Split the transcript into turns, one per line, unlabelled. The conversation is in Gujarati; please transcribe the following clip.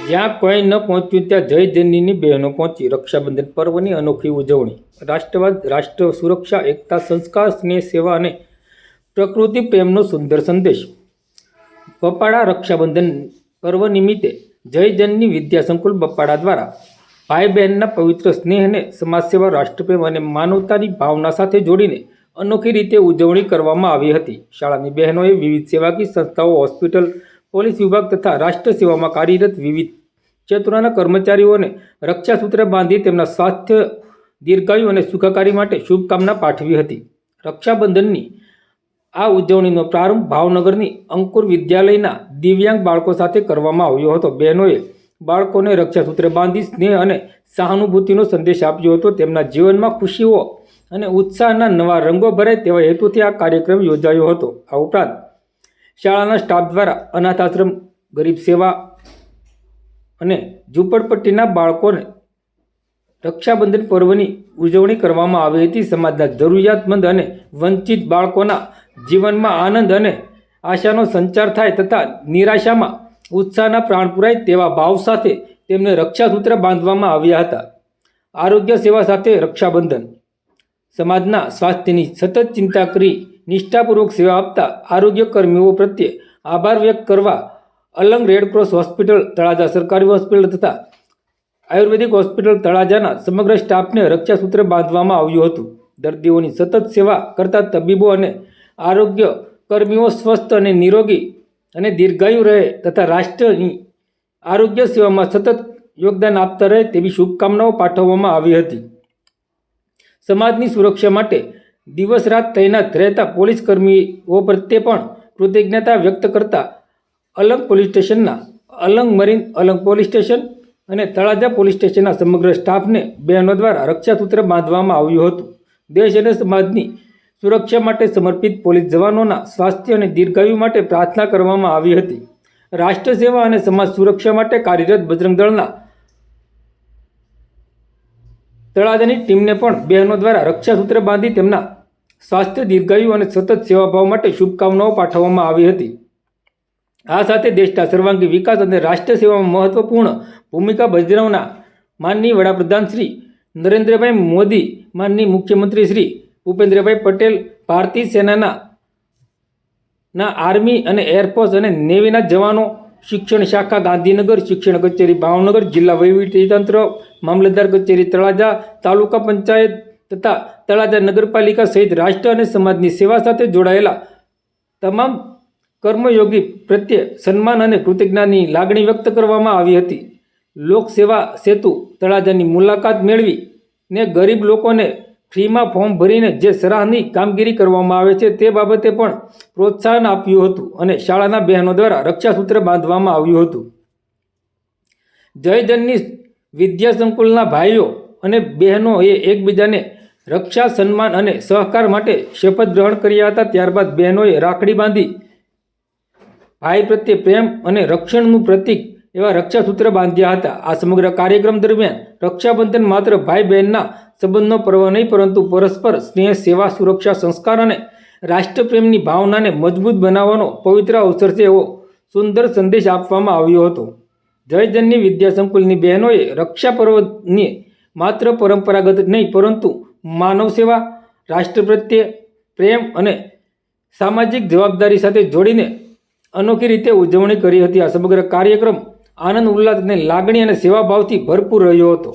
જ્યાં કોઈ ન પહોંચ્યું ત્યાં જય જનનીની બહેનો પહોંચી રક્ષાબંધન પર્વની અનોખી ઉજવણી। રાષ્ટ્રવાદ, રાષ્ટ્ર સુરક્ષા, એકતા, સંસ્કાર, સ્નેહ, સેવા અને પ્રકૃતિ પ્રેમનો સુંદર સંદેશ। બપાડા રક્ષાબંધન પર્વ નિમિત્તે જય જનની વિદ્યા સંકુલ બપાડા દ્વારા ભાઈ બહેનના પવિત્ર સ્નેહને સમાજ સેવા, રાષ્ટ્રપ્રેમ અને માનવતાની ભાવના સાથે જોડીને અનોખી રીતે ઉજવણી કરવામાં આવી હતી। શાળાની બહેનોએ વિવિધ સેવાકીય સંસ્થાઓ, હોસ્પિટલ, પોલીસ વિભાગ તથા રાષ્ટ્ર સેવામાં કાર્યરત વિવિધ ક્ષેત્રોના કર્મચારીઓને રક્ષાસૂત્ર બાંધી તેમના સ્વાસ્થ્ય, દીર્ઘાયુ અને સુખાકારી માટે શુભકામના પાઠવી હતી। રક્ષાબંધનની આ ઉજવણીનો પ્રારંભ ભાવનગરની અંકુર વિદ્યાલયના દિવ્યાંગ બાળકો સાથે કરવામાં આવ્યો હતો। બહેનોએ બાળકોને રક્ષાસૂત્ર બાંધી સ્નેહ અને સહાનુભૂતિનો સંદેશ આપ્યો હતો। તેમના જીવનમાં ખુશીઓ અને ઉત્સાહના નવા રંગો ભરાય તેવા હેતુથી આ કાર્યક્રમ યોજાયો હતો। આ ઉપરાંત શાળાના સ્ટાફ દ્વારા અનાથ આશ્રમ, ગરીબ સેવા અને ઝૂંપડપટ્ટીના બાળકોને રક્ષાબંધન પર્વની ઉજવણી કરવામાં આવી હતી। સમાજના જરૂરિયાતમંદ અને વંચિત બાળકોના જીવનમાં આનંદ અને આશાનો સંચાર થાય તથા નિરાશામાં ઉત્સાહના પ્રાણ પુરાય તેવા ભાવ સાથે તેમને રક્ષાસૂત્ર બાંધવામાં આવ્યા હતા। આરોગ્ય સેવા સાથે રક્ષાબંધન સમાજના સ્વાસ્થ્યની સતત ચિંતા કરી નિષ્ઠાપૂર્વક સેવા આપતા આરોગ્ય કર્મીઓ પ્રત્યે આભાર વ્યક્ત કરવા અલંગ રેડક્રોસ હોસ્પિટલ તળાજા, સરકારી હોસ્પિટલ તથા આયુર્વેદિક હોસ્પિટલ તળાજાના સમગ્ર સ્ટાફને રક્ષાસૂત્ર બાંધવામાં આવ્યું હતું। દર્દીઓની સતત સેવા કરતા તબીબો અને આરોગ્ય કર્મીઓ સ્વસ્થ અને નિરોગી અને દીર્ઘાયુ રહે તથા રાષ્ટ્રની આરોગ્ય સેવામાં સતત યોગદાન આપતા રહે તેવી શુભકામનાઓ પાઠવવામાં આવી હતી। સમાજની સુરક્ષા માટે દિવસ રાત તૈનાત રહેતા પોલીસ કર્મીઓ પ્રત્યે પણ કૃતજ્ઞતા વ્યક્ત કરતા અલંગ પોલીસ સ્ટેશનના Alang marine, Alang police station અને તળાજા પોલીસ સ્ટેશનના સમગ્ર સ્ટાફને બહેનો દ્વારા રક્ષાસૂત્ર બાંધવામાં આવ્યું હતું। દેશ અને સમાજની સુરક્ષા માટે સમર્પિત પોલીસ જવાનોના સ્વાસ્થ્ય અને દીર્ઘાયુ માટે પ્રાર્થના કરવામાં આવી હતી। રાષ્ટ્ર સેવા અને સમાજ સુરક્ષા માટે કાર્યરત બજરંગ દળના તળાજાની ટીમને પણ બહેનો દ્વારા રક્ષાસૂત્ર બાંધી તેમના સ્વાસ્થ્ય, દીર્ઘાયુ અને સતત સેવાભાવ માટે શુભકામનાઓ પાઠવવામાં આવી હતી। આ સાથે દેશના સર્વાંગી વિકાસ અને રાષ્ટ્ર સેવામાં મહત્વપૂર્ણ ભૂમિકા ભજવનાર માનનીય વડાપ્રધાન શ્રી નરેન્દ્રભાઈ મોદી, માનનીય મુખ્યમંત્રી શ્રી ભૂપેન્દ્રભાઈ પટેલ, ભારતીય સેનાના આર્મી અને એરફોર્સ અને નેવીના જવાનો, શિક્ષણ શાખા ગાંધીનગર, શિક્ષણ કચેરી ભાવનગર, જિલ્લા વહીવટીતંત્ર, મામલતદાર કચેરી તળાજા, તાલુકા પંચાયત તથા તળાજા નગરપાલિકા સહિત રાષ્ટ્ર અને સમાજની સેવા સાથે જોડાયેલા તમામ કર્મયોગી પ્રત્યે સન્માન અને કૃતજ્ઞતાની લાગણી વ્યક્ત કરવામાં આવી હતી। લોકસેવા સેતુ તળાજાની મુલાકાત મેળવીને ગરીબ લોકોને ફ્રીમાં ફોર્મ ભરીને જે સરાહનીય કામગીરી કરવામાં આવે છે તે બાબતે પણ પ્રોત્સાહન આપ્યું હતું અને શાળાના બહેનો દ્વારા રક્ષાસૂત્ર બાંધવામાં આવ્યું હતું। જય જનની વિદ્યા સંકુલના ભાઈઓ અને બહેનોએ એકબીજાને રક્ષા, સન્માન અને સહકાર માટે શપથ ગ્રહણ કર્યા હતા। ત્યારબાદ બહેનોએ રાખડી બાંધી ભાઈ પ્રત્યે પ્રેમ અને રક્ષણનું પ્રતીક એવા રક્ષાસૂત્ર બાંધ્યા હતા। આ સમગ્ર કાર્યક્રમ દરમિયાન રક્ષાબંધન માત્ર ભાઈ બહેનના સંબંધનો પર્વ નહીં પરંતુ પરસ્પર સ્નેહ, સેવા, સુરક્ષા, સંસ્કાર અને રાષ્ટ્રપ્રેમની ભાવનાને મજબૂત બનાવવાનો પવિત્ર અવસર છે એવો સુંદર સંદેશ આપવામાં આવ્યો હતો। જય જનની વિદ્યા સંકુલની બહેનોએ રક્ષા પર્વને માત્ર પરંપરાગત નહીં પરંતુ માનવ સેવા, રાષ્ટ્ર પ્રત્યે પ્રેમ અને સામાજિક જવાબદારી સાથે જોડીને અનોખી રીતે ઉજવણી કરી હતી। આ સમગ્ર કાર્યક્રમ આનંદ, ઉલ્લાસ અને લાગણી અને સેવાભાવથી ભરપૂર રહ્યો હતો।